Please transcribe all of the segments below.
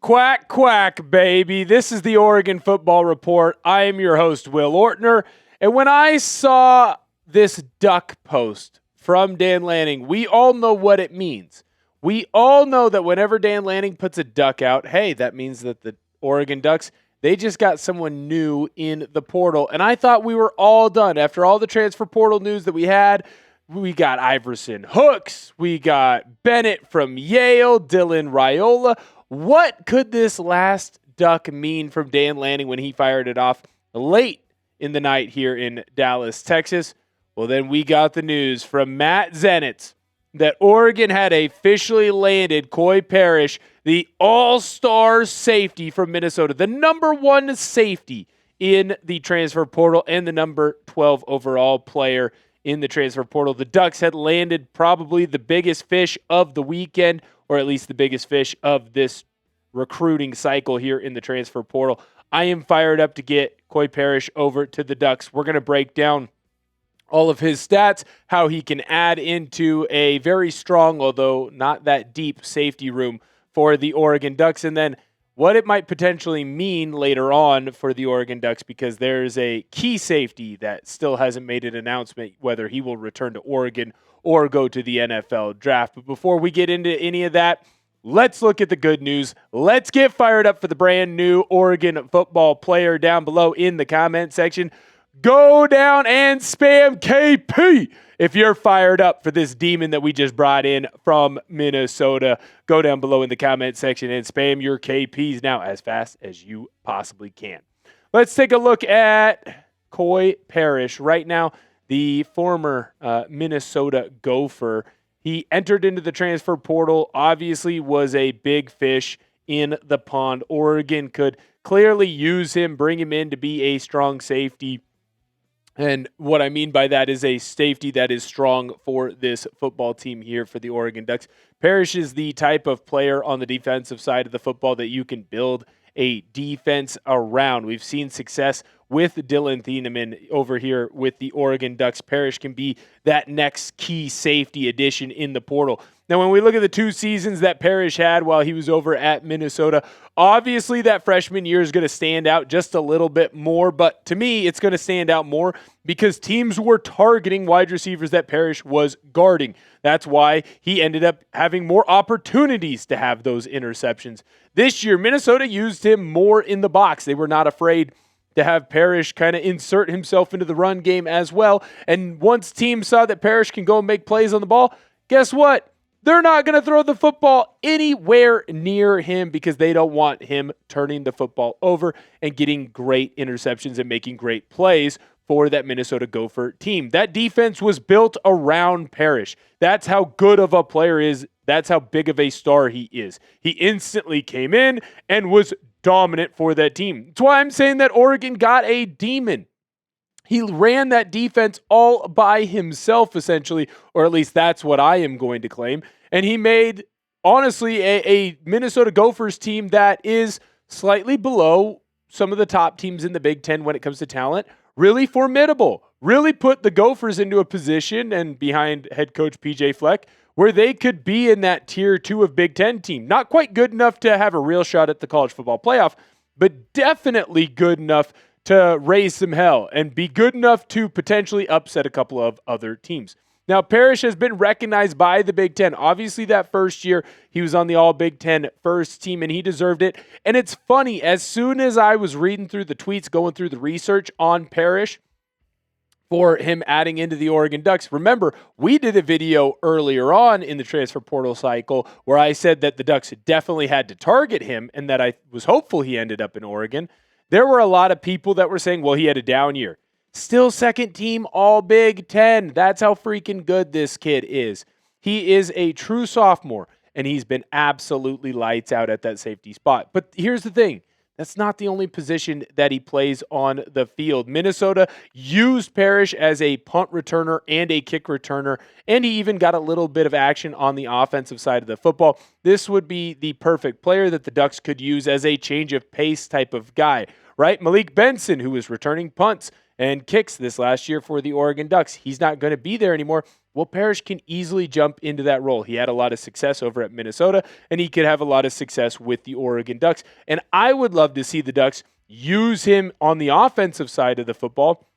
Quack, quack, baby. This is the Oregon Football Report. I am your host, Will Ortner. And when I saw this duck post from Dan Lanning, we all know what it means. We all know that whenever Dan Lanning puts a duck out, hey, that means that the Oregon Ducks, they just got someone new in the portal. And I thought we were all done. After all the transfer portal news that we had, we got Iverson Hooks, we got Bennett from Yale, Dylan Raiola. What could this last duck mean from Dan Lanning when he fired it off late in the night here in Dallas, Texas? Well, then we got the news from Matt Zenitz that Oregon had officially landed Koi Perich, the all-star safety from Minnesota, the number one safety in the transfer portal and the number 12 overall player in the transfer portal. The Ducks had landed probably the biggest fish of the weekend, or at least the biggest fish of this recruiting cycle here in the transfer portal. I am fired up to get Koi Perich over to the Ducks. We're going to break down all of his stats, how he can add into a very strong, although not that deep, safety room for the Oregon Ducks, and then what it might potentially mean later on for the Oregon Ducks, because there's a key safety that still hasn't made an announcement whether he will return to Oregon or go to the NFL draft. But before we get into any of that, let's look at the good news. Let's get fired up for the brand new Oregon football player down below in the comment section. Go down and spam KP if you're fired up for this demon that we just brought in from Minnesota. Go down below in the comment section and spam your KPs now as fast as you possibly can. Let's take a look at Koi Perich. Right now, the former Minnesota Gopher, he entered into the transfer portal, obviously was a big fish in the pond. Oregon could clearly use him, bring him in to be a strong safety. And what I mean by that is a safety that is strong for this football team here for the Oregon Ducks. Perich is the type of player on the defensive side of the football that you can build a defense around. We've seen success with Dylan Thieneman over here with the Oregon Ducks. Perich can be that next key safety addition in the portal. Now, when we look at the 2 seasons that Perich had while he was over at Minnesota, obviously that freshman year is going to stand out just a little bit more, but to me, it's going to stand out more because teams were targeting wide receivers that Perich was guarding. That's why he ended up having more opportunities to have those interceptions. This year, Minnesota used him more in the box. They were not afraid to have Perich kind of insert himself into the run game as well. And once teams saw that Perich can go and make plays on the ball, guess what? They're not going to throw the football anywhere near him because they don't want him turning the football over and getting great interceptions and making great plays for that Minnesota Gopher team. That defense was built around Perich. That's how good of a player is. That's how big of a star he is. He instantly came in and was dominant for that team. That's why I'm saying that Oregon got a demon. He ran that defense all by himself, essentially, or at least that's what I am going to claim. And he made, honestly, a Minnesota Gophers team that is slightly below some of the top teams in the Big Ten when it comes to talent. Really formidable. Really put the Gophers into a position, and behind head coach PJ Fleck, where they could be in that tier 2 of Big Ten team. Not quite good enough to have a real shot at the college football playoff, but definitely good enough to raise some hell and be good enough to potentially upset a couple of other teams. Now, Perich has been recognized by the Big Ten. Obviously, that first year, he was on the All-Big Ten first team, and he deserved it. And it's funny, as soon as I was reading through the tweets, going through the research on Perich for him adding into the Oregon Ducks, remember, we did a video earlier on in the transfer portal cycle where I said that the Ducks definitely had to target him and that I was hopeful he ended up in Oregon. There were a lot of people that were saying, well, he had a down year. Still second team all Big Ten. That's how freaking good this kid is. He is a true sophomore, and he's been absolutely lights out at that safety spot. But here's the thing. That's not the only position that he plays on the field. Minnesota used Perich as a punt returner and a kick returner, and he even got a little bit of action on the offensive side of the football. This would be the perfect player that the Ducks could use as a change of pace type of guy, right? Malik Benson, who was returning punts, and kicks this last year for the Oregon Ducks. He's not going to be there anymore. Will Parrish can easily jump into that role. He had a lot of success over at Minnesota, and he could have a lot of success with the Oregon Ducks. And I would love to see the Ducks use him on the offensive side of the football,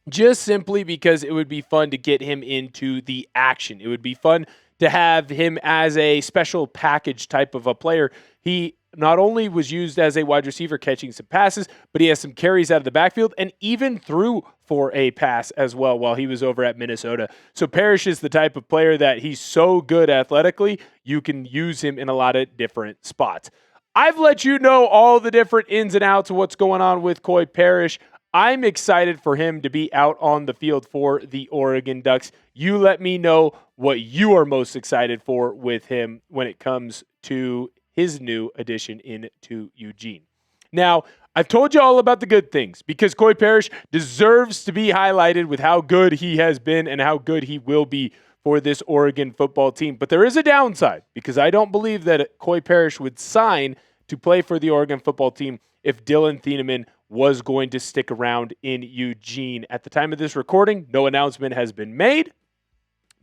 just simply because it would be fun to get him into the action. It would be fun to have him as a special package type of a player. He not only was used as a wide receiver catching some passes, but he has some carries out of the backfield and even threw for a pass as well while he was over at Minnesota. So Parrish is the type of player that he's so good athletically, you can use him in a lot of different spots. I've let you know all the different ins and outs of what's going on with Koi Perich. I'm excited for him to be out on the field for the Oregon Ducks. You let me know what you are most excited for with him when it comes to his new addition into Eugene. Now, I've told you all about the good things because Koi Perich deserves to be highlighted with how good he has been and how good he will be for this Oregon football team. But there is a downside because I don't believe that Koi Perich would sign to play for the Oregon football team if Dylan Thieneman was going to stick around in Eugene. At the time of this recording, no announcement has been made,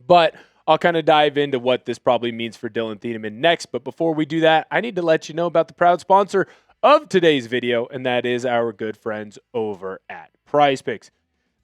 but I'll kind of dive into what this probably means for Dylan Thieneman next. But before we do that, I need to let you know about the proud sponsor of today's video, and that is our good friends over at Prize Picks.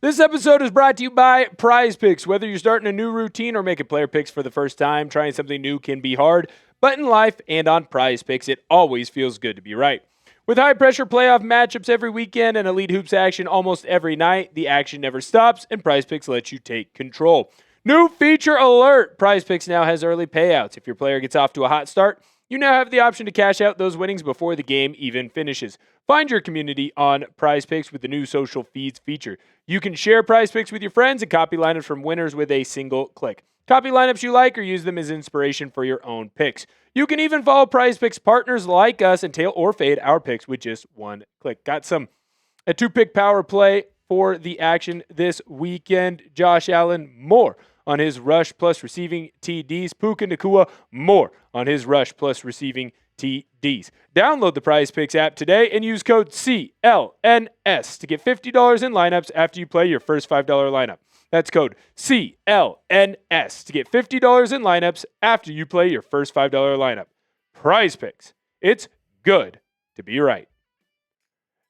This episode is brought to you by Prize Picks. Whether you're starting a new routine or making player picks for the first time, trying something new can be hard, but in life and on Prize Picks, it always feels good to be right. With high-pressure playoff matchups every weekend and elite hoops action almost every night, the action never stops, and Prize Picks lets you take control. New feature alert! Prize Picks now has early payouts. If your player gets off to a hot start, you now have the option to cash out those winnings before the game even finishes. Find your community on Prize Picks with the new social feeds feature. You can share Prize Picks with your friends and copy lineups from winners with a single click. Copy lineups you like or use them as inspiration for your own picks. You can even follow Prize Picks partners like us and tail or fade our picks with just one click. Got a two-pick power play for the action this weekend. Josh Allen, more on his rush plus receiving TDs. Puka Nacua, more on his rush plus receiving TDs. Download the Prize Picks app today and use code CLNS to get $50 in lineups after you play your first $5 lineup. That's code CLNS to get $50 in lineups after you play your first $5 lineup. Prize Picks. It's good to be right.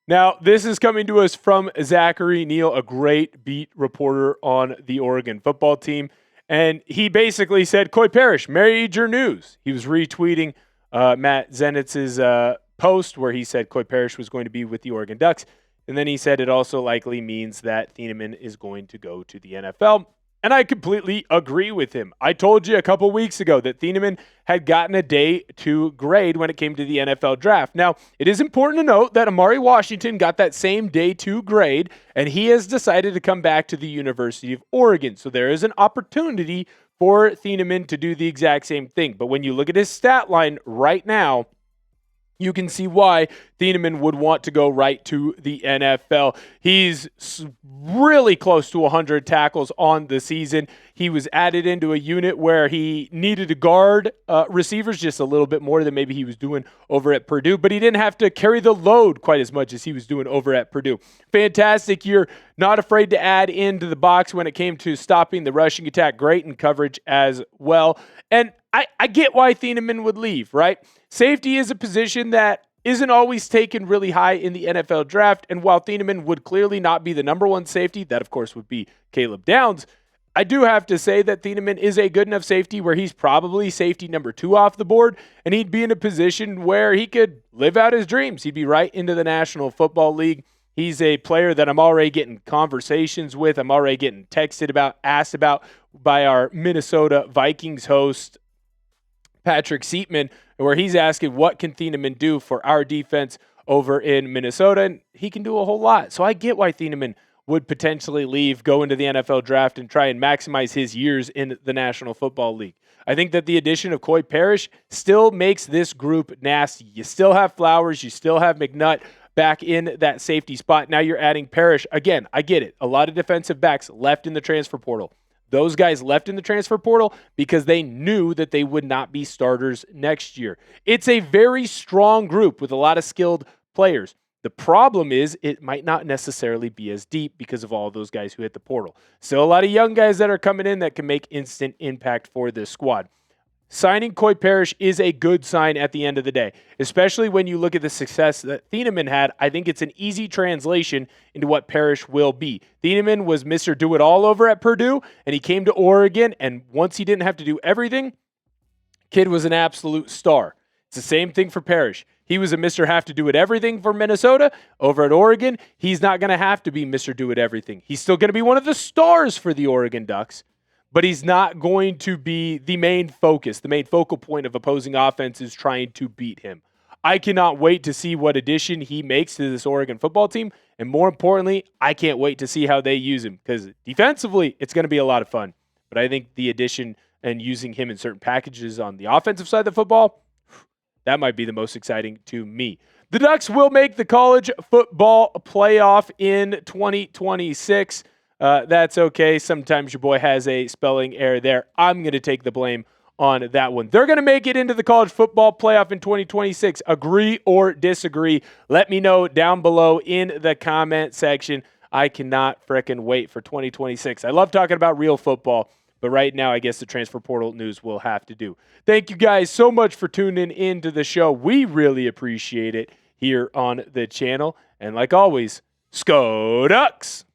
Now, this is coming to us from Zachary Neal, a great beat reporter on the Oregon football team. And he basically said, Koi Perich, major news. He was retweeting Matt Zenitz's post where he said Koi Perich was going to be with the Oregon Ducks. And then he said it also likely means that Thieneman is going to go to the NFL. And I completely agree with him. I told you a couple weeks ago that Thieneman had gotten a day 2 grade when it came to the NFL draft. Now, it is important to note that Amari Washington got that same day 2 grade, and he has decided to come back to the University of Oregon. So there is an opportunity for Thieneman to do the exact same thing. But when you look at his stat line right now, you can see why Thieneman would want to go right to the NFL. He's really close to 100 tackles on the season. He was added into a unit where he needed to guard receivers just a little bit more than maybe he was doing over at Purdue, but he didn't have to carry the load quite as much as he was doing over at Purdue. Fantastic year. Not afraid to add into the box when it came to stopping the rushing attack. Great in coverage as well. And I get why Thieneman would leave, right? Safety is a position that isn't always taken really high in the NFL draft. And while Thieneman would clearly not be the number one safety, that of course would be Caleb Downs, I do have to say that Thieneman is a good enough safety where he's probably safety number 2 off the board, and he'd be in a position where he could live out his dreams. He'd be right into the National Football League. He's a player that I'm already getting conversations with. I'm already getting texted about, asked about by our Minnesota Vikings host, Patrick Seatman, where he's asking what can Thieneman do for our defense over in Minnesota, and he can do a whole lot. So I get why Thieneman would potentially leave, go into the NFL draft, and try and maximize his years in the National Football League. I think that the addition of Koi Perich still makes this group nasty. You still have Flowers, you still have McNutt back in that safety spot. Now you're adding Perich. Again, I get it. A lot of defensive backs left in the transfer portal. Those guys left in the transfer portal because they knew that they would not be starters next year. It's a very strong group with a lot of skilled players. The problem is it might not necessarily be as deep because of all those guys who hit the portal. Still a lot of young guys that are coming in that can make instant impact for this squad. Signing Koi Perich is a good sign at the end of the day, especially when you look at the success that Thieneman had. I think it's an easy translation into what Perich will be. Thieneman was Mr. Do-It-All over at Purdue, and he came to Oregon, and once he didn't have to do everything, kid was an absolute star. It's the same thing for Perich. He was a Mr. Have to Do It Everything for Minnesota. Over at Oregon, he's not going to have to be Mr. Do It Everything. He's still going to be one of the stars for the Oregon Ducks, but he's not going to be the main focus. The main focal point of opposing offenses trying to beat him. I cannot wait to see what addition he makes to this Oregon football team, and more importantly, I can't wait to see how they use him, because defensively, it's going to be a lot of fun. But I think the addition and using him in certain packages on the offensive side of the football, that might be the most exciting to me. The Ducks will make the college football playoff in 2026. That's okay. Sometimes your boy has a spelling error there. I'm going to take the blame on that one. They're going to make it into the college football playoff in 2026. Agree or disagree? Let me know down below in the comment section. I cannot frickin' wait for 2026. I love talking about real football, but right now I guess the transfer portal news will have to do. Thank you guys so much for tuning into the show. We really appreciate it here on the channel. And like always, Sko Ducks!